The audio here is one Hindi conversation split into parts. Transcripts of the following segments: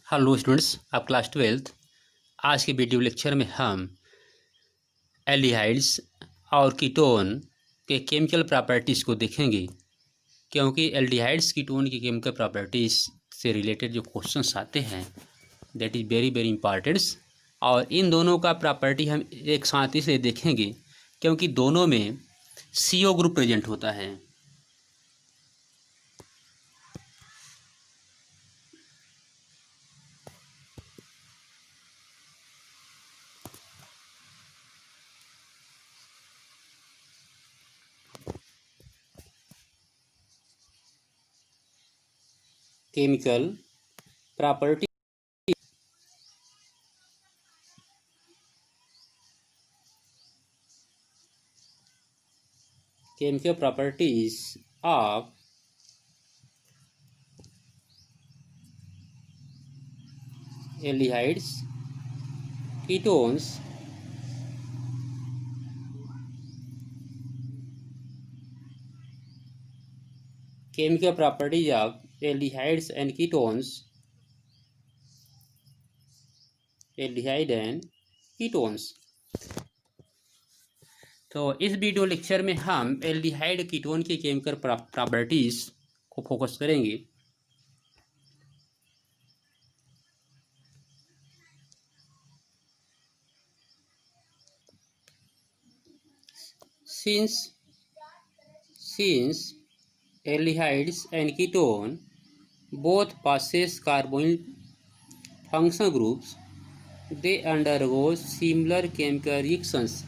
हेलो स्टूडेंट्स, आप क्लास 12th। आज के वीडियो लेक्चर में हम एल्डिहाइड्स और कीटोन के केमिकल प्रॉपर्टीज़ को देखेंगे, क्योंकि एल्डिहाइड्स कीटोन की केमिकल प्रॉपर्टीज़ से रिलेटेड जो क्वेश्चंस आते हैं that is very very important. और इन दोनों का प्रॉपर्टी हम एक साथ इसलिए देखेंगे क्योंकि दोनों में CO ग्रुप प्रेजेंट होता है। Chemical property chemical properties of aldehydes, ketones, chemical properties of aldehydes and ketones, aldehyde and ketones। तो इस वीडियो लेक्चर में हम एल्डिहाइड कीटोन की केमिकल प्रॉपर्टीज को फोकस करेंगे। Since aldehydes and ketone both possess carbonyl functional groups, they undergo similar chemical reactions।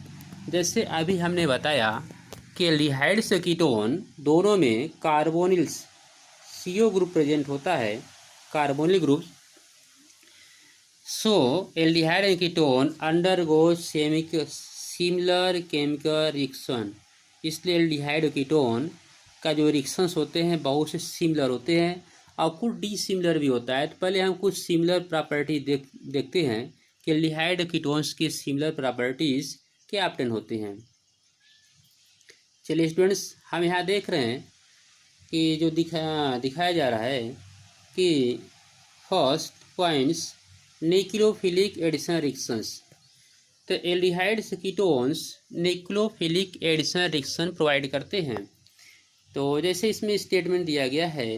जैसे अभी हमने बताया कि एल्डिहाइड्स और कीटोन दोनों में कार्बोनिल्स CO ग्रुप प्रेजेंट होता है, carbonyl group. So aldehyde and ketone undergo similar chemical reaction. इसलिए एल्डिहाइड और कीटोन का जो रिएक्शंस होते हैं बहुत से सिमिलर होते हैं और कुछ डिसिमिलर भी होता है। तो पहले हम कुछ सिमिलर प्रॉपर्टी देखते हैं कि एल्डिहाइड और कीटोन्स की सिमिलर प्रॉपर्टीज़ क्या ऑब्टेन होते हैं। चलिए स्टूडेंट्स, हम यहाँ देख रहे हैं कि जो दिखाया जा रहा है कि first points nucleophilic addition reactions. तो aldehydes ketones nucleophilic addition reaction provide करते हैं। तो जैसे इसमें स्टेटमेंट दिया गया है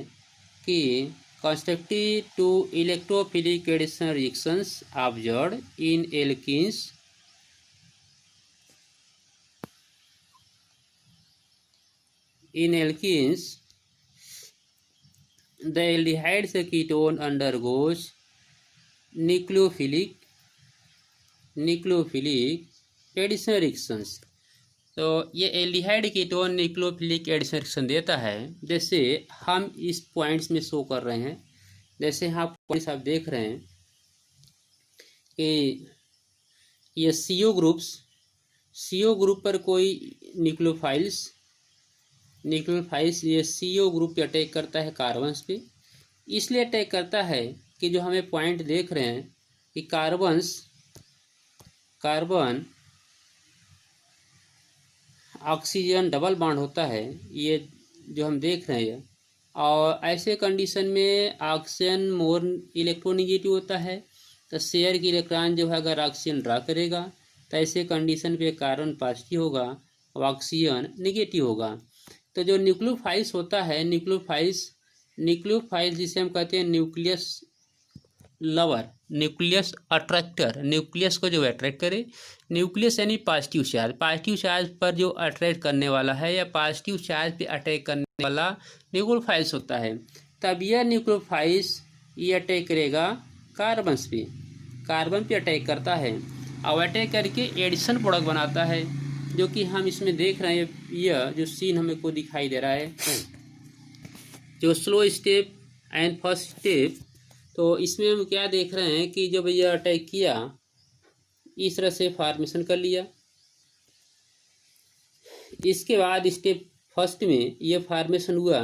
कि constructive to electrophilic addition reactions observed in alkenes the aldehydes ketone undergoes nucleophilic addition reactions. तो ये aldehyde ketone nucleophilic addition reaction देता है। जैसे हम इस पॉइंट्स में शो कर रहे हैं, जैसे यहाँ पॉइंट्स आप देख रहे हैं कि ये CO ग्रुप पर कोई न्यूक्लियोफाइल्स ये CO ग्रुप पे अटैक करता है कार्बन्स पे। इसलिए अटैक करता है कि जो हमें पॉइंट देख रहे हैं कि कार्बन ऑक्सीजन डबल बॉन्ड होता है, ये जो हम देख रहे हैं। और ऐसे कंडीशन में ऑक्सीजन मोर इलेक्ट्रोनिगेटिव होता है, तो शेयर की इलेक्ट्रॉन जो है अगर ऑक्सीजन ड्रा करेगा तो ऐसे कंडीशन पे कार्बन पॉजिटिव होगा और ऑक्सीजन निगेटिव होगा। तो जो न्यूक्लियोफाइल्स होता है, न्यूक्लियोफाइल्स जिसे हम कहते हैं nucleus lover, nucleus attractor, nucleus को जो अट्रैक्ट करे। न्यूक्लियस यानी पॉजिटिव चार्ज पर जो अट्रैक्ट करने वाला है या पॉजिटिव चार्ज पे अटैक करने वाला न्यूक्लियोफाइल्स होता है। तब यह न्यूक्लियोफाइल्स ये अटैक करेगा कार्बन पे अटैक करता है और अटैक करके एडिशन प्रोडक्ट बनाता है, जो कि हम इसमें देख रहे हैं। यह जो सीन हमें को दिखाई दे रहा है, जो slow step and first step. तो इसमें हम क्या देख रहे हैं कि जब यह अटैक किया, इस तरह से फॉर्मेशन कर लिया। इसके बाद स्टेप फर्स्ट में यह फॉर्मेशन हुआ,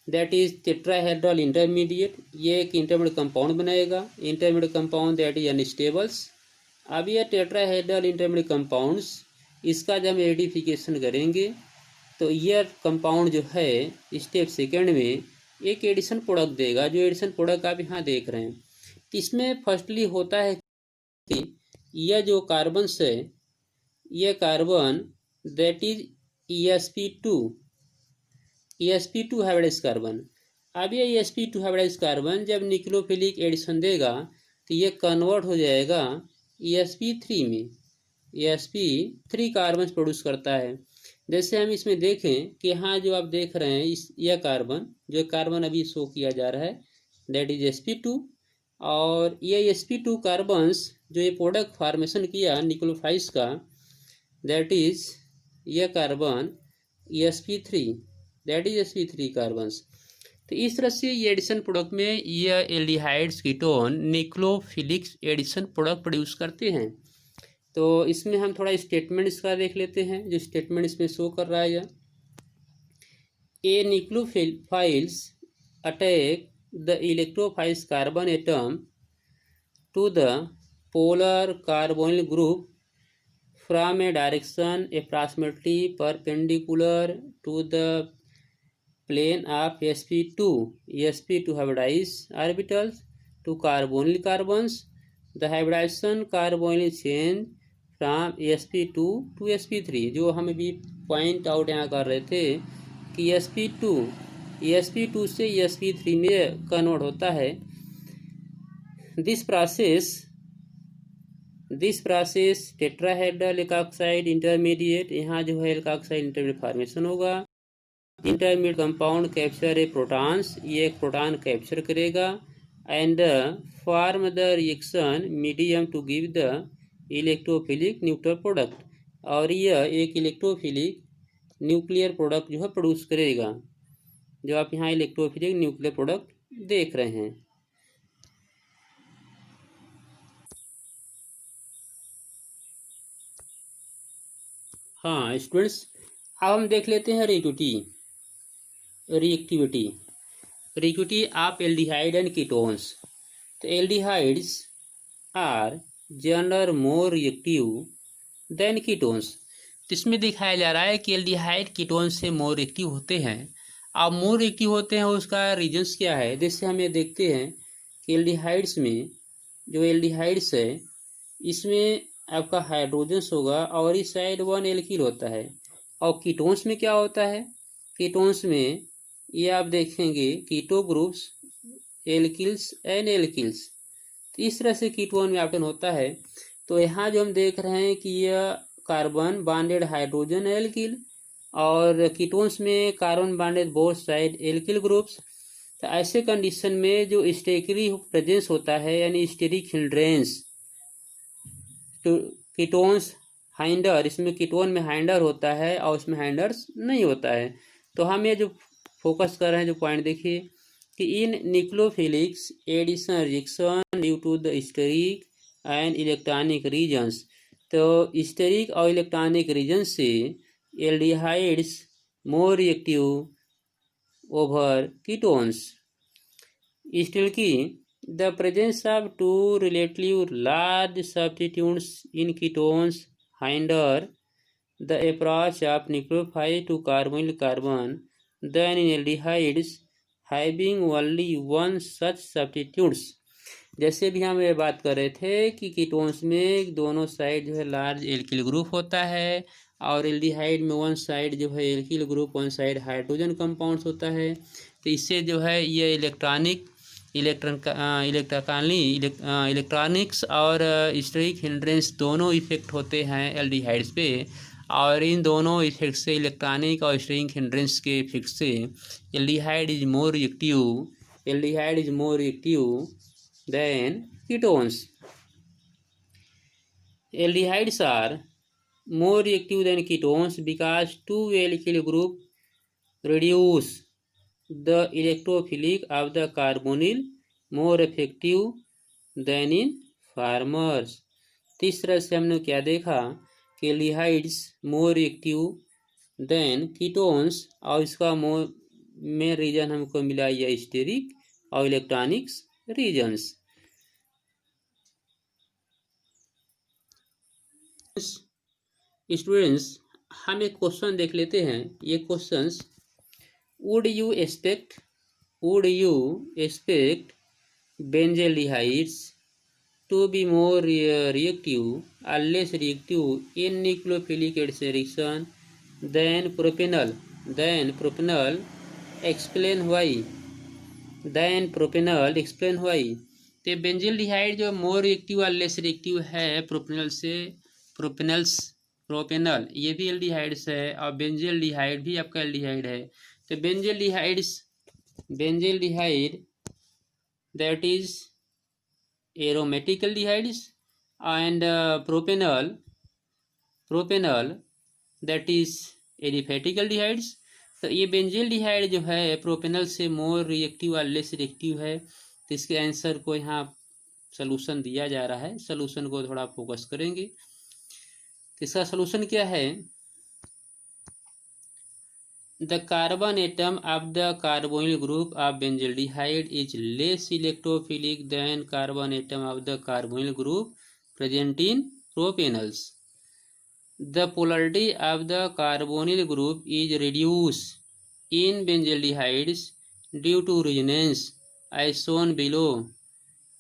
दैट इज टेट्राहेड्रल इंटरमीडिएट। ये एक इंटरमीडिएट कंपाउंड बनाएगा, इंटरमीडिएट कंपाउंड दैट इज अनस्टेबल्स। अब यह टेट्राहेड्रल इंटरमीडिएट कंपाउंड्स, इसका जब हम एडिफिकेशन करेंगे तो यह कंपाउंड जो है स्टेप सेकंड में एक एडिशन प्रोडक्ट देगा, जो एडिशन प्रोडक्ट आप यहाँ देख रहे हैं। इसमें फर्स्टली होता है कि यह जो कार्बन है, यह carbon that is EsP2 hybridize carbon. अब ये EsP2 हाइब्रिडाइज कार्बन जब न्यूक्लियोफिलिक एडिशन देगा तो ये कन्वर्ट हो जाएगा EsP3 में। EsP3 कार्बन प्रोड्यूस करता है। जैसे हम इसमें देखें कि यहाँ जो आप देख रहे हैं यह कार्बन अभी शो किया जा रहा है, दैट इज sp2। और ये sp2 कार्बन्स जो ये प्रोडक्ट फॉर्मेशन किया न्यूक्लियोफाइल्स का, दैट इज यह carbon sp3, that is sp3 carbons. तो इस तरह से ये एडिशन प्रोडक्ट में यह aldehydes ketone nucleophilic addition product produce करते हैं। तो इसमें हम थोड़ा स्टेटमेंट इसका देख लेते हैं, जो स्टेटमेंट इसमें शो कर रहा है यह, a nucleophiles attack the electrophiles carbon atom to the polar carbonyl group from a direction approximately perpendicular to the plane of sp2 hybridized orbitals to carbonyl carbons. The hybridization carbonyl change from sp2 to sp3, जो हम अभी पॉइंट आउट यहाँ कर रहे थे कि sp2 से sp3 में कन्वर्ट होता है। This process tetrahedral alkoxide intermediate, यहाँ जो है एल्कोक्साइड इंटरमीडिएट फॉर्मेशन होगा। Intermediate compound capture a protons, ये एक प्रोटॉन कैप्चर करेगा and form the reaction medium to give the electrophilic nuclear product, और यह एक इलेक्ट्रोफिलिक न्यूक्लियर प्रोडक्ट जो है प्रोड्यूस करेगा, जो आप यहाँ इलेक्ट्रोफिलिक न्यूक्लियर प्रोडक्ट देख रहे हैं। हाँ स्टूडेंट्स, अब हम देख लेते हैं reactivity of aldehyde and ketones. तो aldehydes are general more reactive than ketones. तो इसमें दिखाया जा रहा है कि एल्डिहाइड कीटोन से मोर रिएक्टिव होते हैं। अब मोर रिएक्टिव होते हैं उसका रीजन्स क्या है, जैसे हम ये देखते हैं कि एल्डिहाइड्स में जो एल्डिहाइड्स है इसमें आपका हाइड्रोजन्स होगा और इस साइड 1 एल्किल होता है। और कीटोन्स में क्या होता है, कीटोन्स में ये आप देखेंगे कीटो ग्रुप्स, एल्किल्स एंड एल्किल्स। तो इस तरह से कीटोन में आपटन होता है। तो यहाँ जो हम देख रहे हैं कि यह कार्बन बॉन्डेड हाइड्रोजन एल्किल, और कीटोन्स में carbon bonded both side alkyl groups. तो ऐसे कंडीशन में जो स्टेरिक प्रेजेंस होता है, यानी स्टेरिक हिंड्रेंस, तो कीटोन्स हाइंडर, इसमें कीटोन में हाइंडर होता है और इसमें हाइंडर्स नहीं होता है। तो हम ये जो फोकस कर रहे हैं, जो पॉइंट देखिए कि इन nucleophilics addition reaction due to the steric and electronic reasons. तो स्टेरिक और इलेक्ट्रॉनिक रीजन से aldehydes more reactive over ketones. Still की the presence of two relatively large substituents in ketones hinder the approach of nucleophile to carbonyl carbon than in aldehydes having only one such substituents। जैसे भी हम ये बात कर रहे थे कि कीटोन्स में दोनों साइड जो है लार्ज एल्किल ग्रुप होता है, और एल्डिहाइड में वन साइड जो है alkyl group, one side hydrogen compounds होता है। तो इससे जो है ये इलेक्ट्रॉनिक्स और स्टेरिक हिंड्रेंस दोनों इफेक्ट होते हैं एल्डिहाइड्स पे, और इन दोनों इफेक्ट से, इलेक्ट्रॉनिक और स्टेरिक हिंड्रेंस के इफेक्ट से aldehyde is more reactive than ketones. Aldehydes are more reactive than ketones because two alkyl group reduce the electrophilic of the carbonyl more effective than in farmers। इस तरह से हमने क्या देखा कि aldehydes more reactive than ketones, और इसका मेन रीजन हमको मिला यह स्टेरिक और इलेक्ट्रॉनिक्स रीजन्स। स्टूडेंट्स, हम एक क्वेश्चन देख लेते हैं। ये questions, would you expect benzaldehydes to be more reactive or less reactive in nucleophilic reaction than propanol. Explain why. तो बेंजिल्डिहाइड जो मोर रिएक्टिव और लेस रिएक्टिव है प्रोपेनल से, प्रोपेनल ये भी एल्डिहाइड्स है और बेंजिल्डिहाइड भी आपका एल्डिहाइड है। तो benzaldehyde that is aromatic aldehydes and propanol that is aliphatic aldehydes। तो ये बेंजिल्डिहाइड जो है प्रोपेनल से मोर रिएक्टिव और लेस रिएक्टिव है। तो इसके आंसर को यहाँ सलूशन दिया जा रहा है, सलूशन को थोड़ा फोकस करेंगे। तो इसका सलूशन क्या है? The carbon atom of the carbonyl group of benzaldehyde is less electrophilic than carbon atom of the carbonyl group present in propanals. The polarity of the carbonyl group is reduced in benzaldehydes due to resonance as shown below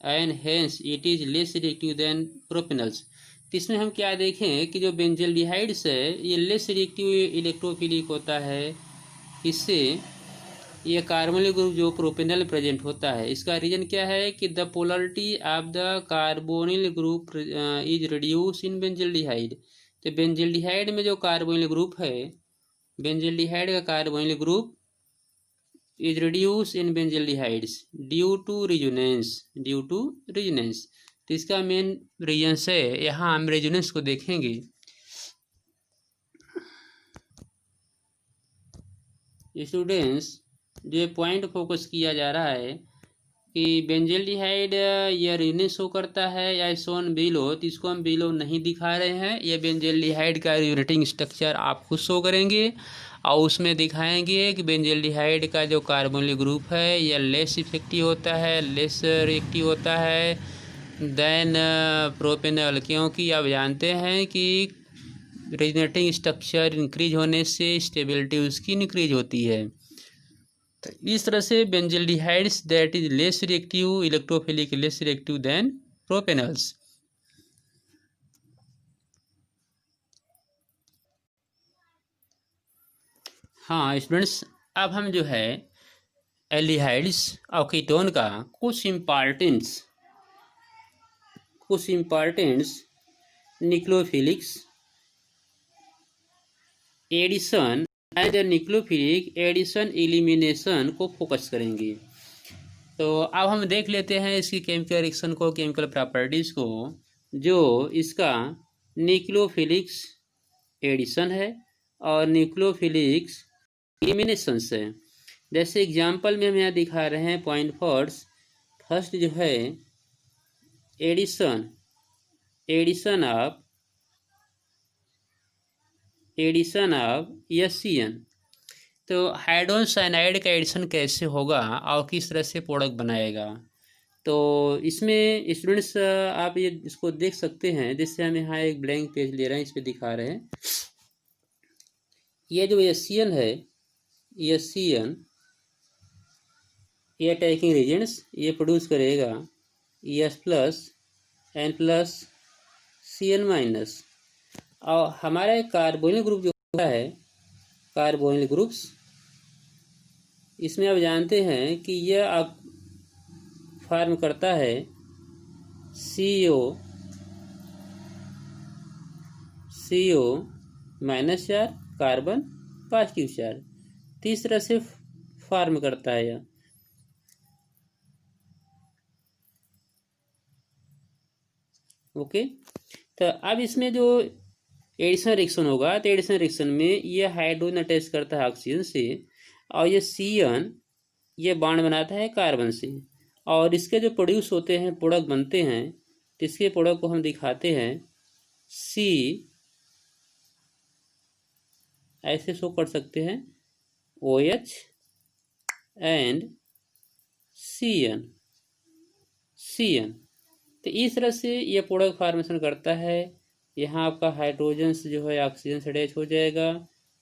and hence it is less reactive than propanals। तो इसमें हम क्या देखें कि जो बेंजिल्डिहाइड्स है ये लेस रिएक्टिव इलेक्ट्रोफिलिक होता है, इससे ये कार्बोनिल ग्रुप जो प्रोपेनल प्रेजेंट होता है। इसका रीजन क्या है कि the polarity of the carbonyl group is reduce in benzaldehyde. तो बेंजिल्डिहाइड में जो कार्बोनिल ग्रुप है, बेंजिल्डिहाइड का carbonyl group is reduce in benzaldehydes due to resonance. तो इसका मेन रीजन है, यहाँ हम रेजोनेंस को देखेंगे। स्टूडेंट्स जो पॉइंट फोकस किया जा रहा है कि बेंजिल्डिहाइड यह रेजोनेंस शो करता है या सोन बिलो, तो इसको हम बिलो नहीं दिखा रहे हैं। ये बेंजिल्डिहाइड का यूनिटिंग स्ट्रक्चर आप खुद शो करेंगे और उसमें दिखाएंगे कि बेंजिल्डिहाइड का जो कार्बोनिल ग्रुप है यह लेस इफेक्टिव होता है, लेस रिएक्टिव होता है देन प्रोपेनल, क्योंकि आप जानते हैं कि रेजोनेटिंग स्ट्रक्चर इंक्रीज होने से स्टेबिलिटी उसकी इंक्रीज होती है। तो इस तरह से benzaldehydes that is less reactive electrophilic less reactive than propanals. हाँ स्टूडेंट्स, अब हम जो है एल्डिहाइड्स और कीटोन का कुछ importants nucleophilics addition as nucleophilic addition elimination को फोकस करेंगे। तो अब हम देख लेते हैं इसकी केमिकल रिएक्शन को, केमिकल प्रॉपर्टीज़ को, जो इसका न्यूक्लियोफिलिक्स एडिशन है और न्यूक्लियोफिलिक्स एलिमिनेशन है। जैसे एग्जांपल में हम यहाँ दिखा रहे हैं पॉइंट फर्स्ट जो है एडिशन ऑफ HCN। तो हाइड्रोजन साइनाइड का एडिशन कैसे होगा और किस तरह से प्रोडक्ट बनाएगा। तो इसमें स्टूडेंट्स आप ये इसको देख सकते हैं। जैसे हम यहाँ एक ब्लैंक पेज ले रहे हैं, इस पर दिखा रहे हैं। ये जो HCN है, HCN ये अटैकिंग रिएजेंट्स ये प्रोड्यूस करेगा H+N+ Cn-। और हमारा कार्बोनिल ग्रुप जो होता है, कार्बोनिल ग्रुप्स, इसमें आप जानते हैं कि यह आप फॉर्म करता है CO -charge carbon positive charge, तीसरा से फॉर्म करता है यह। ओके, तो अब इसमें जो एडिशन रिएक्शन होगा, तो एडिशन रिएक्शन में ये हाइड्रोजन अटैच करता है ऑक्सीजन से और ये Cn ये बॉन्ड बनाता है कार्बन से, और इसके जो प्रोड्यूस होते हैं, प्रोडक्ट बनते हैं, तो इसके प्रोडक्ट को हम दिखाते हैं C, ऐसे शो कर सकते हैं OH एंड Cn। तो इस तरह से ये प्रोडक्ट फॉर्मेशन करता है। यहाँ आपका हाइड्रोजन से जो है ऑक्सीजन से अटैच हो जाएगा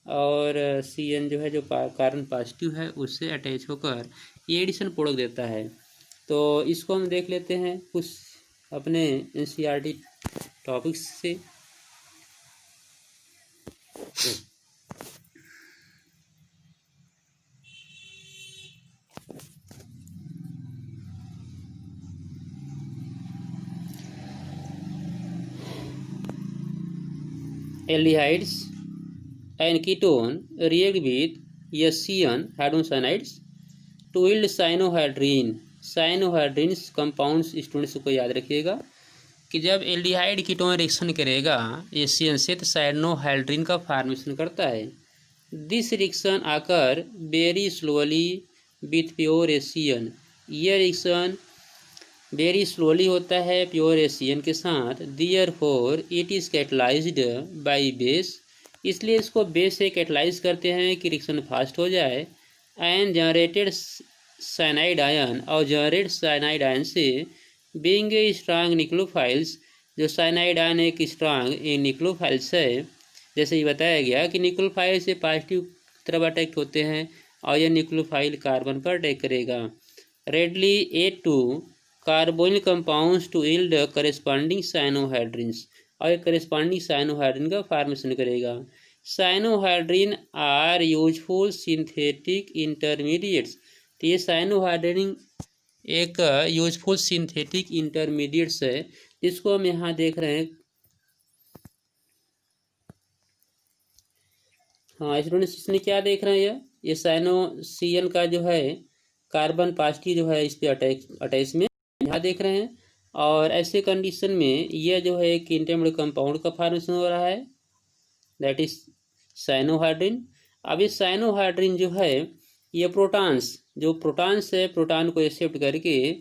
और Cn जो है जो कार्बन पॉजिटिव है उससे अटैच होकर ये एडिशन प्रोडक्ट देता है। तो इसको हम देख लेते हैं कुछ अपने एनसीईआरटी टॉपिक्स से। Aldehydes and ketone react with HCN hydrocyanides to yield cyanohydrin. Cyanohydrins compounds students को याद रखिएगा कि जब एल्डिहाइड कीटोन रिएक्शन करेगा एशियन से तो साइनोहाइड्रीन का फॉर्मेशन करता है। This reaction occurs very slowly with pure HCN. यह रिएक्शन वेरी स्लोली होता है प्योर एशियन के साथ। Therefore it is catalysed by base, इसलिए इसको बेस से कैटलाइज करते हैं कि रिएक्शन फास्ट हो जाए। एंड जनरेटेड साइनाइड आयन, और जनरेट साइनाइड आयन से बीइंग ए स्ट्रांग निक्लोफाइल्स, जो साइनाइड आयन एक स्ट्रांग निक्लोफाइल्स है। जैसे ये बताया गया कि निक्लोफाइल से पॉजिटिव तरफ अटैक्ट होते हैं और यह निक्लोफाइल कार्बन पर अटैक करेगा। Readily add to carbonyl compounds to yield corresponding cyanohydrins, और ये करेस्पॉन्डिंग साइनोहाइड्रीन का फॉर्मेशन करेगा। Cyanohydrin are useful synthetic intermediates, तो ये साइनोहाइड्रीन एक यूजफुल सिंथेटिक इंटरमीडिएट्स है जिसको हम यहाँ देख रहे हैं। हाँ स्टूडेंट्स, इसमें क्या देख रहे हैं, ये साइनोसियन का जो है कार्बन पॉजिटिव जो है इस पे अटैच में यहाँ देख रहे हैं। और ऐसे कंडीशन में यह जो है एक इंटरमीडिएट कंपाउंड का फॉर्मेशन हो रहा है, दैट इज साइनोहाइड्रीन। अब इस साइनोहाइड्रीन जो है ये प्रोटॉन्स, जो प्रोटॉन्स है प्रोटॉन को एक्सेप्ट करके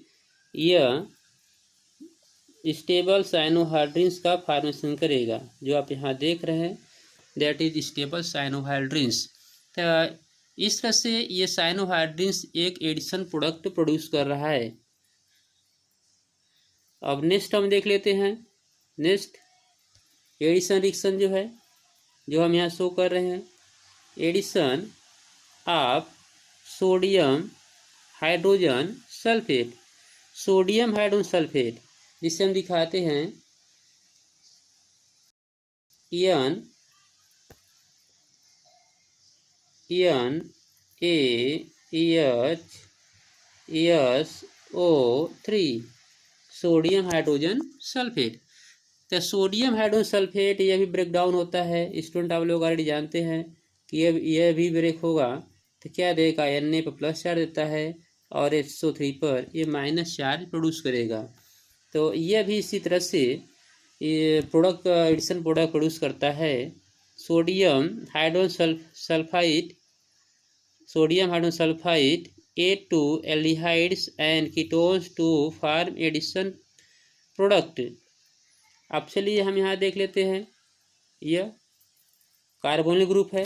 यह स्टेबल साइनोहाइड्रीन्स का फॉर्मेशन करेगा, जो आप यहाँ देख रहे हैं दैट इज स्टेबल साइनोहाइड्रीन्स। तो इस तरह से ये साइनोहाइड्रीन्स एक एडिशन प्रोडक्ट प्रोड्यूस कर रहा है। अब नेक्स्ट हम देख लेते हैं। नेक्स्ट एडिशन रिएक्शन जो है, जो हम यहाँ शो कर रहे हैं, addition of sodium hydrogen sulphate. Sodium hydrogen sulphate जिसे हम दिखाते हैं NaHSO3, सोडियम हाइड्रोजन सल्फेट। तो सोडियम हाइड्रोजन सल्फेट यह भी ब्रेक डाउन होता है। स्टूडेंट आप लोग ऑलरेडी जानते हैं कि यह भी ब्रेक होगा तो क्या देगा, Na पर प्लस चार्ज देता है और HSO3 पर ये माइनस चार्ज प्रोड्यूस करेगा। तो यह भी इसी तरह से ये प्रोडक्ट एडिशन प्रोडक्ट प्रोड्यूस करता है। Sodium hydrogen sulphide, sodium hydrogen sulphide aid to aldehydes and ketones to form addition product. अब चलिए हम यहाँ देख लेते हैं, यह कार्बोनिल ग्रुप है।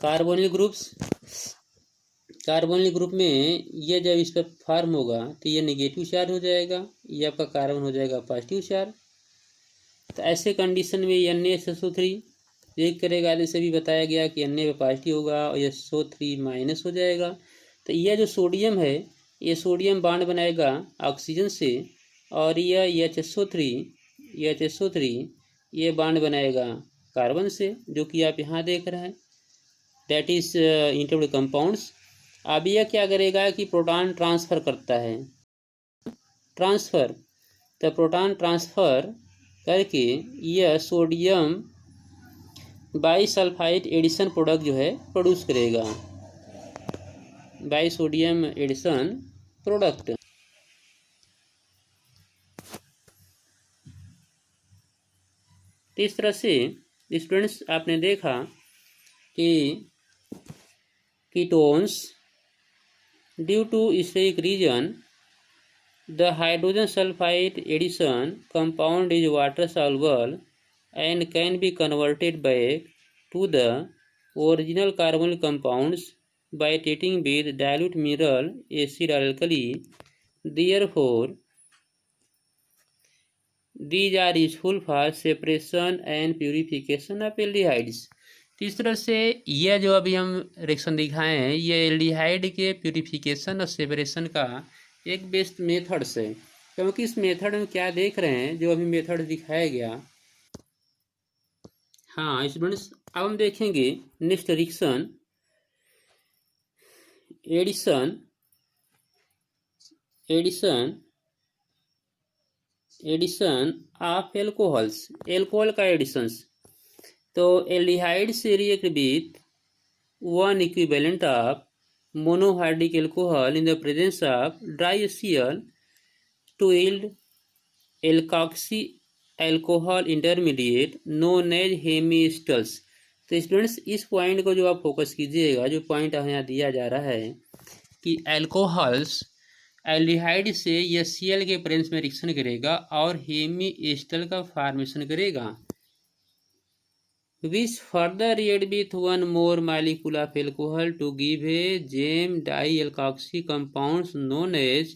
कार्बोनिल ग्रुप में ये जब इस पर फॉर्म होगा तो ये नेगेटिव चार्ज हो जाएगा, ये आपका कार्बन हो जाएगा पॉजिटिव चार्ज। तो ऐसे कंडीशन में NaSO3 रिएक्ट करेगा, जैसे भी बताया गया कि Na पे पॉजिटिव होगा और SO3 माइनस हो जाएगा। तो यह जो सोडियम है ये सोडियम बॉन्ड बनाएगा ऑक्सीजन से, और यह HSO3 ये बॉन्ड बनाएगा कार्बन से, जो कि आप यहाँ देख रहे हैं, दैट इज इंटरमीडिएट कंपाउंड्स। अब यह क्या करेगा कि प्रोटॉन ट्रांसफ़र करता है, तो प्रोटॉन ट्रांसफ़र करके यह सोडियम बाईसल्फाइड एडिशन प्रोडक्ट जो है प्रोड्यूस करेगा, बाईसोडियम एडिशन प्रोडक्ट। तो इस तरह से स्टूडेंट्स आपने देखा कि ketones due to steric reason the hydrogen sulphide addition compound is water soluble and can be converted back to the original carbonyl compounds by treating with dilute mineral acid or alkali. Therefore, these are useful for separation and purification of aldehydes. तो इस तरह से यह जो अभी हम रिएक्शन दिखाए हैं ये एल्डिहाइड के प्यूरिफिकेशन और सेपरेशन का एक बेस्ट मेथड्स है। क्योंकि इस मेथड में क्या देख रहे हैं, जो अभी मेथड दिखाया गया, हाँ स्टूडेंट्स अब हम देखेंगे next reaction addition addition addition of alcohols, alcohol का एडिशंस। तो एल्डिहाइड से react with one equivalent of monohydrate alcohol in the presence of DiHCl to yield alkoxy alcohol intermediate known as hemiesters। तो स्टूडेंट्स इस पॉइंट को जो आप फोकस कीजिएगा, जो पॉइंट यहाँ दिया जा रहा है कि एल्कोहल्स एल्डिहाइड से यह Cl के प्रेजेंस में रिएक्शन करेगा और हेमीएस्टर का फॉर्मेशन करेगा, which further react with one more molecule of alcohol to give a gem dialkoxy compounds known as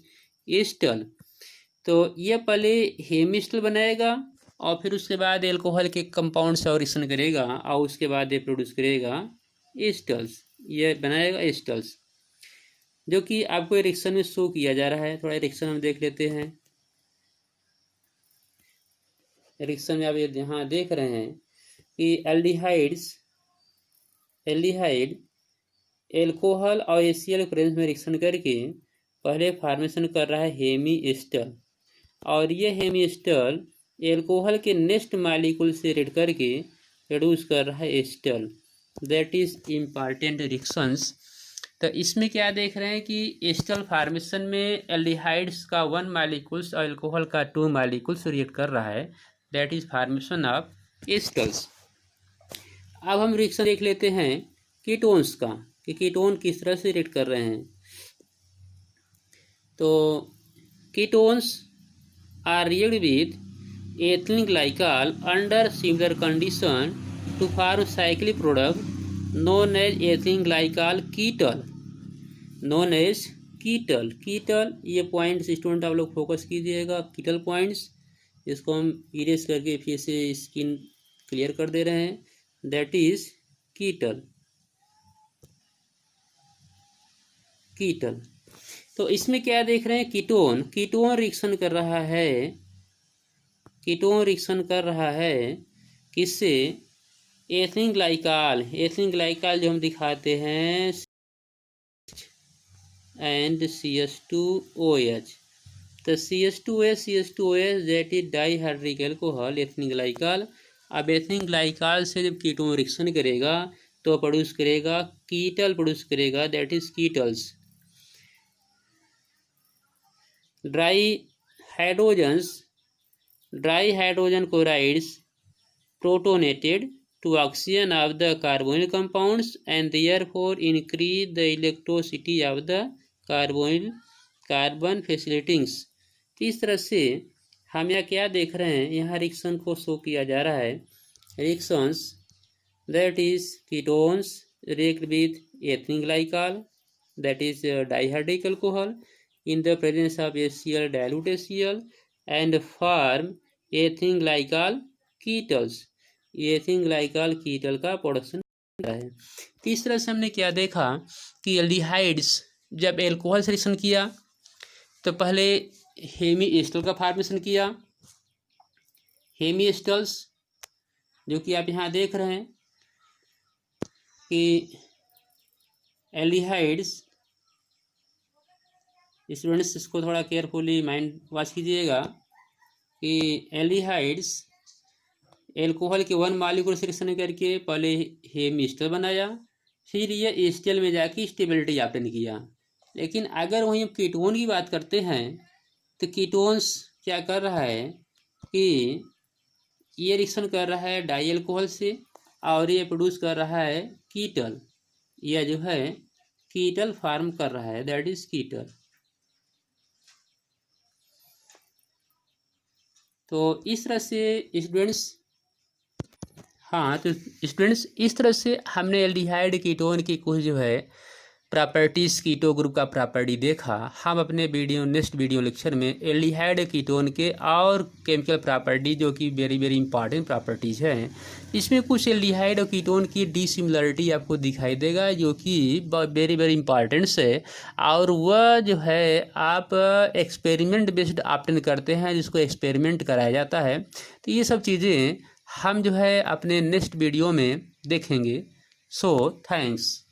ester. तो ये पहले हेमिस्टर बनाएगा और फिर उसके बाद एल्कोहल के कंपाउंड से रिएक्शन करेगा और उसके बाद ये प्रोड्यूस करेगा एस्टर्स, ये बनाएगा एस्टर्स, जो कि आपको रिएक्शन में शो किया जा रहा है। थोड़ा रिएक्शन हम देख लेते हैं। रिएक्शन में आप यहाँ देख रहे हैं कि एल्डिहाइड एल्कोहल और HCl प्रेजेंस में रिएक्शन करके पहले फॉर्मेशन कर रहा है हेमीएस्टर, और ये हेमीएस्टर एल्कोहल के नेक्स्ट मॉलिक्यूल से रिएक्ट करके प्रोड्यूस कर रहा है ester. That is important reactions. तो इसमें क्या देख रहे हैं कि एस्टर फॉर्मेशन में एल्डिहाइड्स का 1 मॉलिक्यूल्स और एल्कोहल का 2 मॉलिक्यूल्स रिएक्ट कर रहा है, that is formation of esters. अब हम रिएक्शन देख लेते हैं कीटोन्स का, कि कीटोन किस तरह से रिएक्ट कर रहे हैं। तो ketones are react with ethylene glycol under similar condition to form cyclic product known as ethylene glycol ketal, known as ketal. Ketal ये पॉइंट्स स्टूडेंट आप लोग फोकस कीजिएगा, कीटल पॉइंट्स, इसको हम इरेज करके फिर से स्क्रीन क्लियर कर दे रहे हैं। That is कीटल, कीटल। तो इसमें क्या देख रहे हैं, कीटोन रिएक्शन कर रहा है, कीटोन रिएक्शन कर रहा है किससे, एथिलीन ग्लाइकॉल। एथिलीन ग्लाइकॉल जो हम दिखाते हैं एंड CH2OH, तो CH2OH that is dihydric alcohol ethylene glycol. अब एथिलीन ग्लाइकॉल से जब कीटोन रिएक्शन करेगा तो प्रोड्यूस करेगा कीटल, प्रोड्यूस करेगा, that is ketals. Dry hydrogen chlorides protonated to oxygen of the carbonyl compounds and therefore increase the electricity of the carbon facilitings। इस तरह से हम यहाँ क्या देख रहे हैं, यहाँ रिएक्शन को शो किया जा रहा है। Reactions that is ketones react with ethylene glycol, that is dihydrate alcohol in the presence of HCl dilute HCl and form ethylene glycol ketals. Ethylene glycol ketal का प्रोडक्शन है। तीसरा से हमने क्या देखा कि एल्डिहाइड्स जब एल्कोहल से रिएक्शन किया तो पहले हेमीएस्टर का फॉर्मेशन किया, हेमीएस्टर्स, जो कि आप यहाँ देख रहे हैं कि एल्डिहाइड्स, स्टूडेंट्स इसको थोड़ा केयरफुली माइंड वॉच कीजिएगा कि एल्डिहाइड्स एल्कोहल के 1 मॉलिक्यूल से रिएक्शन करके पहले हेमीएस्टर बनाया, फिर ये एस्टर में जाके स्टेबिलिटी ऑब्टेन किया। लेकिन अगर वहीं कीटोन की बात करते हैं तो कीटोन्स क्या कर रहा है कि ये रिएक्शन कर रहा है डाई एल्कोहल से और ये प्रोड्यूस कर रहा है कीटल, यह जो है कीटल फॉर्म कर रहा है, दैट इज कीटल। तो इस तरह से स्टूडेंट्स, हाँ तो स्टूडेंट्स इस तरह से हमने एल्डिहाइड कीटोन की कुछ जो है प्रॉपर्टीज़ कीटो ग्रुप का प्रॉपर्टी देखा। हम अपने नेक्स्ट वीडियो लेक्चर में एल्डिहाइड कीटोन के और केमिकल प्रॉपर्टी जो कि वेरी वेरी इंपॉर्टेंट प्रॉपर्टीज़ हैं, इसमें कुछ एल्डिहाइड और कीटोन की डिसिमिलरिटी आपको दिखाई देगा जो कि वेरी वेरी इंपॉर्टेंट्स है, और वह जो है आप एक्सपेरिमेंट बेस्ड ऑप्टेन करते हैं, जिसको एक्सपेरिमेंट कराया जाता है। तो ये सब चीज़ें हम जो है अपने नेक्स्ट वीडियो में देखेंगे। So thanks.